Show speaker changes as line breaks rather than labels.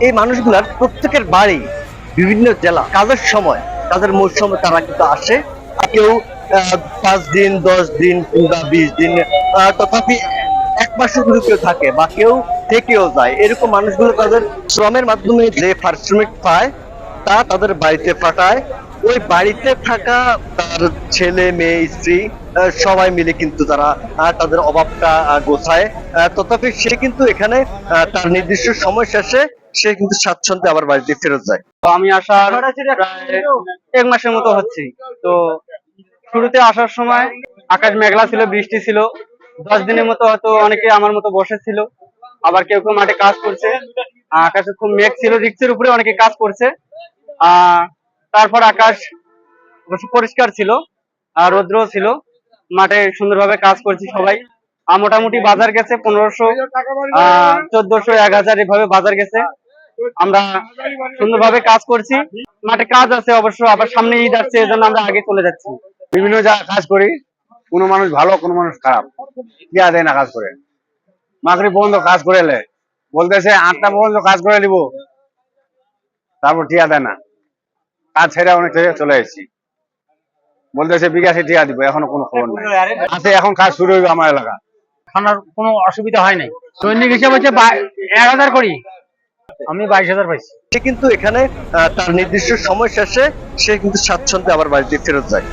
এই মানুষগুলার প্রত্যেকের বাড়ি বিভিন্ন জেলা, কাজের সময় কাজের মৌসুমে তারা কিন্তু আসে। কেউ 5 দিন, 10 দিন কিংবা 20 দিন, তথাপি 1 মাসও কিন্তু কেউ থাকে বা কেউ থেকেও যায়। এরকম মানুষগুলো তাদের শ্রমের মাধ্যমে যে পারিশ্রমিক পায় তা তাদের বাড়িতে পাঠায়। ওই বাড়িতে থাকা তার ছেলে মেয়ে স্ত্রী সবাই মিলে কিন্তু তারা তাদের অভাবটা গোছায়। তথাপি সে কিন্তু এখানে তার নির্দিষ্ট সময় শেষে সে কিন্তু স্বাচ্ছন্দ্যে আবার বাড়িতে ফেরত যায়।
তো আমি আসার প্রায় 1 মাসের মতো হচ্ছে। তো শুরুতে আসার সময় আকাশ মেঘলা ছিল, বৃষ্টি ছিল। 10 দিনের মতো হয়তো অনেকে আমার মতো বসেছিল, আবার কেউ কেউ মাঠে কাজ করছে। আকাশে খুব মেঘ ছিল, রিক্সের উপরে অনেকে কাজ করছে। তারপর আকাশ অবশ্য পরিষ্কার ছিল, আর রৌদ্র ছিল। মাঠে সুন্দরভাবে কাজ করছি সবাই। মোটামুটি বাজার গেছে 1500, 1400, 1000 এভাবে বাজার গেছে। আমরা সুন্দরভাবে কাজ করছি। মাঠে কাজ আছে অবশ্য, আবার সামনে ঈদ আসছে, এজন্য আমরা আগে চলে যাচ্ছি।
বিভিন্ন জায়গায় কাজ করি, কোনো মানুষ ভালো কোনো মানুষ খারাপ, টিয়া দেয় না কাজ করে। মাগরিব পর্যন্ত কাজ করে এলে বলতেছে 8টা পর্যন্ত কাজ করে দিব, তারপর টিয়া দেয় না। কাজ ছেড়ে অনেক থেকে চলে এসেছি, বলতেছে বিকাশে টিয়া দিব, এখনো কোনো খবর নাই। আছে এখন কাজ শুরু হইবে আমার এলাকা।
খানার কোনো অসুবিধা হয় নাই। দৈনিক হিসাব হচ্ছে 1000 করি, আমি 22,000 পাইছি।
সে কিন্তু এখানে তার নির্দিষ্ট সময় শেষে সে কিন্তু স্বাচ্ছন্দ্যে আবার বাড়িতে ফেরত যায়।